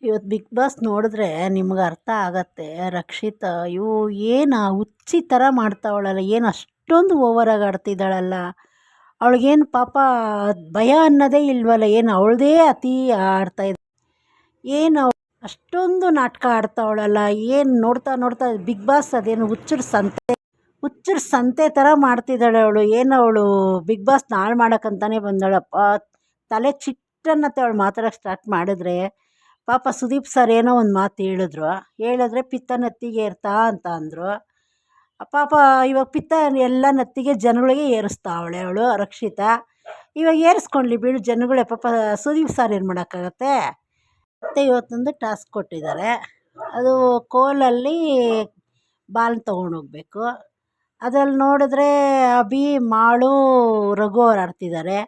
ಇವತ್ತು big boss ನೋಡಿದ್ರೆ ನಿಮ್ಗೆ ಅರ್ಥ ಆಗತ್ತೆ. ರಕ್ಷಿತಾ ಏನು ಹುಚ್ಚಿ ಥರ ಮಾಡ್ತಾವಳಲ್ಲ, ಏನು ಅಷ್ಟೊಂದು ಓವರಾಗಿ ಆಡ್ತಿದ್ದಾಳಲ್ಲ. ಅವಳಿಗೇನು ಪಾಪ ಭಯ ಅನ್ನೋದೇ ಇಲ್ವಲ್ಲ, ಏನು ಅವಳದೇ ಅತಿ ಆಡ್ತಾ ಇದ್ದ, ಏನು ಅಷ್ಟೊಂದು ನಾಟಕ ಆಡ್ತಾವಳಲ್ಲ. ಏನು ನೋಡ್ತಾ ನೋಡ್ತಾ ಬಿಗ್ ಬಾಸ್ ಅದೇನು ಹುಚ್ಚರ ಸಂತೆ ಥರ ಮಾಡ್ತಿದ್ದಾಳೆ ಅವಳು. ಏನು ಅವಳು ಬಿಗ್ ಬಾಸ್ ನಾಳು ಮಾಡೋಕ್ಕಂತಾನೆ ಬಂದಳಪ್ಪ. ತಲೆ ಚಿಟ್ಟನ್ನತ್ತೆ ಅವಳು ಮಾತಾಡೋಕ್ಕೆ ಸ್ಟಾರ್ಟ್ ಮಾಡಿದ್ರೆ. ಪಾಪ ಸುದೀಪ್ ಸರ್ ಏನೋ ಒಂದು ಮಾತು ಹೇಳಿದ್ರೆ ಪಿತ್ತ ನೆತ್ತಿಗೆ ಏರ್ತಾ ಅಂತ ಅಂದರು. ಪಾಪ ಇವಾಗ ಪಿತ್ತ ಎಲ್ಲ ನೆತ್ತಿಗೆ ಜನಗಳಿಗೆ ಏರಿಸ್ತಾವಳೆ ಅವಳು ರಕ್ಷಿತಾ. ಇವಾಗ ಏರಿಸ್ಕೊಳ್ಳಿ ಬಿಡು ಜನಗಳೇ, ಪಾಪ ಸುದೀಪ್ ಸರ್ ಏನು ಮಾಡೋಕ್ಕಾಗತ್ತೆ. ಮತ್ತು ಇವತ್ತೊಂದು ಟಾಸ್ಕ್ ಕೊಟ್ಟಿದ್ದಾರೆ. ಅದು ಕೋಲಲ್ಲಿ ಬಾಲ್ ತೊಗೊಂಡೋಗ್ಬೇಕು. ಅದ್ರಲ್ಲಿ ನೋಡಿದ್ರೆ ಅಭಿ, ಮಾಳು, ರಘು ಅವ್ರು ಆಡ್ತಿದ್ದಾರೆ.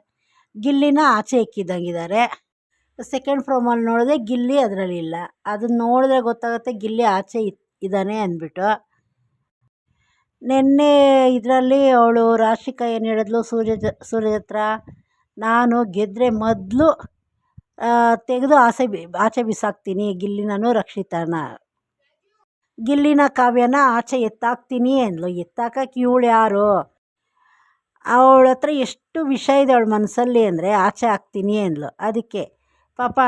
ಗಿಲ್ಲಿನ ಆಚೆ ಇಕ್ಕಿದಂಗಿದ್ದಾರೆ. ಸೆಕೆಂಡ್ ಪ್ರೋಮಲ್ಲಿ ನೋಡಿದ್ರೆ ಗಿಲ್ಲಿ ಅದರಲ್ಲಿ ಇಲ್ಲ. ಅದನ್ನ ನೋಡಿದ್ರೆ ಗೊತ್ತಾಗುತ್ತೆ ಗಿಲ್ಲಿ ಆಚೆ ಇದ್ದಾನೆ ಅಂದ್ಬಿಟ್ಟು. ನಿನ್ನೆ ಇದರಲ್ಲಿ ಅವಳು ರಾಶಿಕಾ ಏನು ಹೇಳಿದ್ಲು, ಸೂರ್ಯ ಹತ್ರ ನಾನು ಗೆದ್ದರೆ ಮೊದಲು ತೆಗೆದು ಆಚೆ ಬಿಸಾಕ್ತೀನಿ ಗಿಲ್ಲಿನೂ ರಕ್ಷಿತಾನ, ಗಿಲ್ಲಿನ ಕಾವ್ಯನ ಆಚೆ ಎತ್ತಾಕ್ತೀನಿ ಅಂದ್ಲು. ಎತ್ತಾಕಕ್ಕೆ ಇವಳು ಯಾರು? ಅವಳ ಹತ್ರ ಎಷ್ಟು ವಿಷಯ ಇದೆ ಅವಳ ಮನಸ್ಸಲ್ಲಿ ಅಂದರೆ ಆಚೆ ಹಾಕ್ತೀನಿ ಅಂದ್ಲು. ಅದಕ್ಕೆ ಪಾಪ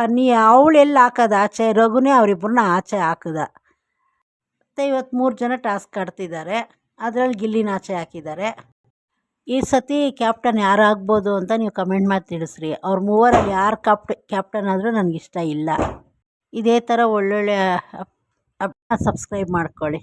ಅವಳೆಲ್ಲಿ ಹಾಕೋದು ಆಚೆ? ರಘುನೇ ಅವರಿಬ್ಬರನ್ನ ಆಚೆ ಹಾಕಿದ. ಮತ್ತು ಇವತ್ತು 3 ಜನ ಟಾಸ್ಕ್ ಆಡ್ತಿದ್ದಾರೆ. ಅದರಲ್ಲಿ ಗಿಲ್ಲಿನ ಆಚೆ ಹಾಕಿದ್ದಾರೆ. ಈ ಸತಿ ಕ್ಯಾಪ್ಟನ್ ಯಾರು ಆಗ್ಬೋದು ಅಂತ ನೀವು ಕಮೆಂಟ್ ಮಾಡಿ ತಿಳಿಸ್ರಿ. ಅವ್ರ ಮೂವರಲ್ಲಿ ಯಾರು ಕ್ಯಾಪ್ಟನ್ ಆದರೂ ನನಗಿಷ್ಟ ಇಲ್ಲ. ಇದೇ ಥರ ಒಳ್ಳೊಳ್ಳೆ ಸಬ್ಸ್ಕ್ರೈಬ್ ಮಾಡ್ಕೊಳ್ಳಿ.